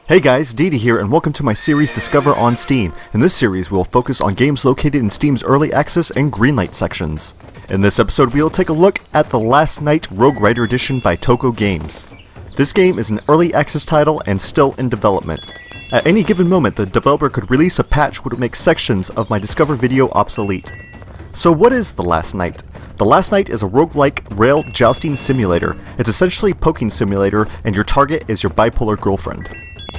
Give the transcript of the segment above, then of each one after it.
Hey guys, Didi here and welcome to my series Discover on Steam. In this series we will focus on games located in Steam's early access and greenlight sections. In this episode we will take a look at The Last Night Rogue Rider Edition by Toko Games. This game is an early access title and still in development. At any given moment the developer could release a patch which would make sections of my Discover video obsolete. So what is The Last Night? The Last Night is a roguelike rail jousting simulator. It's essentially a poking simulator and your target is your bipolar girlfriend.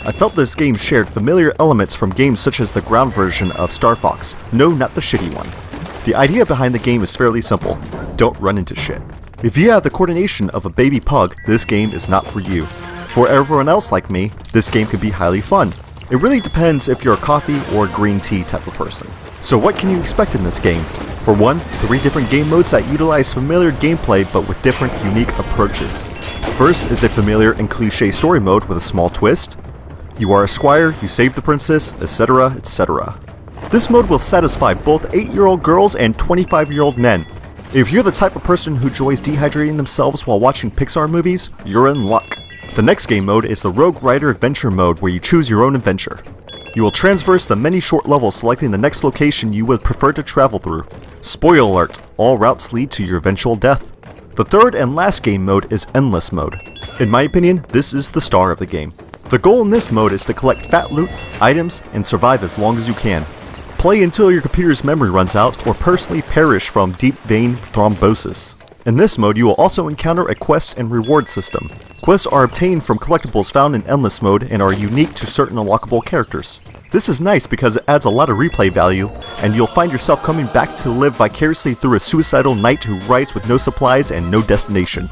I felt this game shared familiar elements from games such as the ground version of Star Fox. No, not the shitty one. The idea behind the game is fairly simple. Don't run into shit. If you have the coordination of a baby pug, this game is not for you. For everyone else like me, this game can be highly fun. It really depends if you're a coffee or green tea type of person. So what can you expect in this game? For one, 3 different game modes that utilize familiar gameplay but with different unique approaches. First is a familiar and cliché story mode with a small twist. You are a squire, you save the princess, etc, etc. This mode will satisfy both 8-year-old girls and 25-year-old men. If you're the type of person who enjoys dehydrating themselves while watching Pixar movies, you're in luck. The next game mode is the Rogue Rider Adventure mode where you choose your own adventure. You will traverse the many short levels selecting the next location you would prefer to travel through. Spoiler alert, all routes lead to your eventual death. The third and last game mode is Endless mode. In my opinion, this is the star of the game. The goal in this mode is to collect fat loot, items, and survive as long as you can. Play until your computer's memory runs out or personally perish from deep vein thrombosis. In this mode you will also encounter a quest and reward system. Quests are obtained from collectibles found in Endless mode and are unique to certain unlockable characters. This is nice because it adds a lot of replay value, and you'll find yourself coming back to live vicariously through a suicidal knight who rides with no supplies and no destination.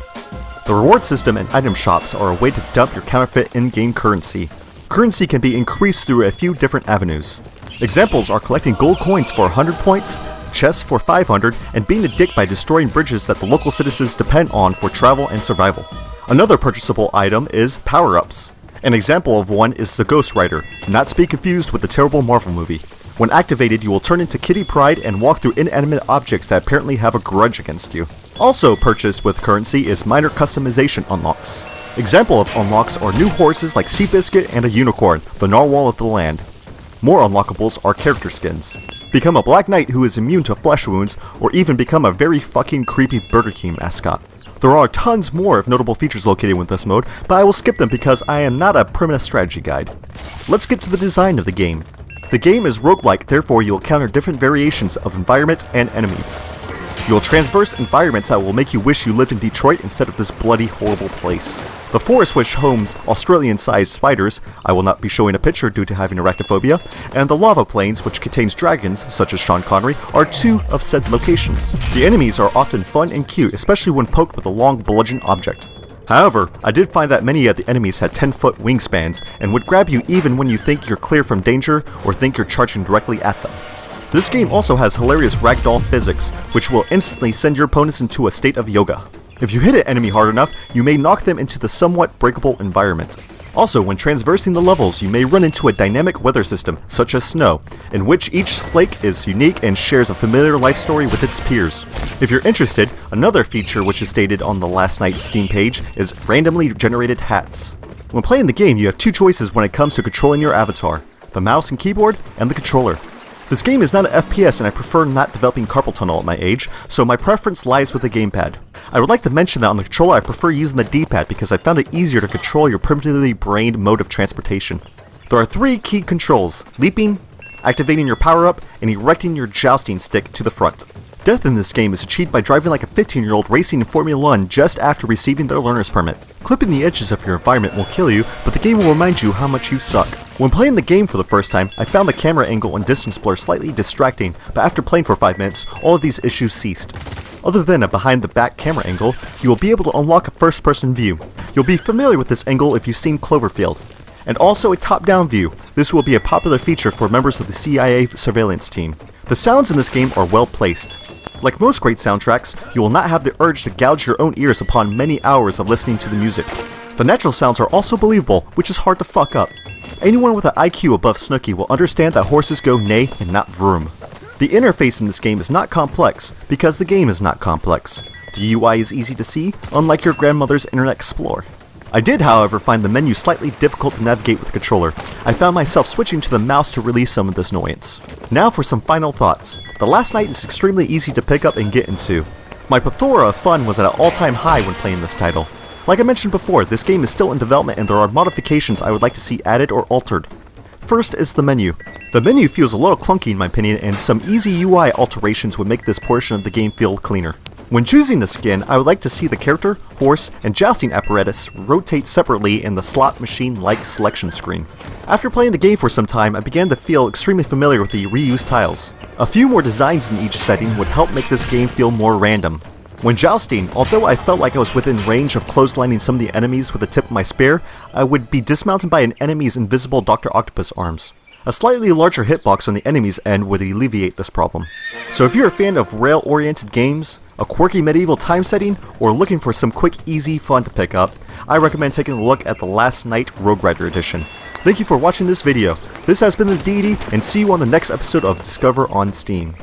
The reward system and item shops are a way to dump your counterfeit in-game currency. Currency can be increased through a few different avenues. Examples are collecting gold coins for 100 points, chests for 500, and being a dick by destroying bridges that the local citizens depend on for travel and survival. Another purchasable item is power-ups. An example of one is the Ghost Rider, not to be confused with the terrible Marvel movie. When activated, you will turn into Kitty Pryde and walk through inanimate objects that apparently have a grudge against you. Also purchased with currency is minor customization unlocks. Example of unlocks are new horses like Seabiscuit and a unicorn, the narwhal of the land. More unlockables are character skins. Become a Black Knight who is immune to flesh wounds, or even become a very fucking creepy Burger King mascot. There are tons more of notable features located with this mode, but I will skip them because I am not a permanent strategy guide. Let's get to the design of the game. The game is roguelike, therefore you will encounter different variations of environment and enemies. You will traverse environments that will make you wish you lived in Detroit instead of this bloody horrible place. The forest which homes Australian-sized spiders, I will not be showing a picture due to having arachnophobia, and the lava plains which contains dragons, such as Sean Connery, are 2 of said locations. The enemies are often fun and cute, especially when poked with a long bludgeon object. However, I did find that many of the enemies had 10-foot wingspans, and would grab you even when you think you're clear from danger or think you're charging directly at them. This game also has hilarious ragdoll physics, which will instantly send your opponents into a state of yoga. If you hit an enemy hard enough, you may knock them into the somewhat breakable environment. Also, when traversing the levels, you may run into a dynamic weather system, such as snow, in which each flake is unique and shares a familiar life story with its peers. If you're interested, another feature which is stated on the Last Night Steam page is randomly generated hats. When playing the game, you have 2 choices when it comes to controlling your avatar: the mouse and keyboard, and the controller. This game is not an FPS and I prefer not developing carpal tunnel at my age, so my preference lies with the gamepad. I would like to mention that on the controller I prefer using the D-pad because I found it easier to control your primitively brained mode of transportation. There are 3 key controls: leaping, activating your power-up, and erecting your jousting stick to the front. Death in this game is achieved by driving like a 15-year-old racing in Formula 1 just after receiving their learner's permit. Clipping the edges of your environment will kill you, but the game will remind you how much you suck. When playing the game for the first time, I found the camera angle and distance blur slightly distracting, but after playing for 5 minutes, all of these issues ceased. Other than a behind-the-back camera angle, you will be able to unlock a first-person view. You'll be familiar with this angle if you've seen Cloverfield. And also a top-down view. This will be a popular feature for members of the CIA surveillance team. The sounds in this game are well placed. Like most great soundtracks, you will not have the urge to gouge your own ears upon many hours of listening to the music. The natural sounds are also believable, which is hard to fuck up. Anyone with an IQ above Snooki will understand that horses go neigh and not vroom. The interface in this game is not complex, because the game is not complex. The UI is easy to see, unlike your grandmother's Internet Explorer. I did, however, find the menu slightly difficult to navigate with the controller. I found myself switching to the mouse to relieve some of this annoyance. Now for some final thoughts. The Last Night is extremely easy to pick up and get into. My plethora of fun was at an all-time high when playing this title. Like I mentioned before, this game is still in development and there are modifications I would like to see added or altered. First is the menu. The menu feels a little clunky in my opinion, and some easy UI alterations would make this portion of the game feel cleaner. When choosing a skin, I would like to see the character, horse, and jousting apparatus rotate separately in the slot machine-like selection screen. After playing the game for some time, I began to feel extremely familiar with the reused tiles. A few more designs in each setting would help make this game feel more random. When jousting, although I felt like I was within range of clotheslining some of the enemies with the tip of my spear, I would be dismounted by an enemy's invisible Dr. Octopus arms. A slightly larger hitbox on the enemy's end would alleviate this problem. So if you're a fan of rail-oriented games, a quirky medieval time setting, or looking for some quick, easy fun to pick up, I recommend taking a look at the Last Night Rogue Rider Edition. Thank you for watching this video. This has been The Deity, and see you on the next episode of Discover on Steam.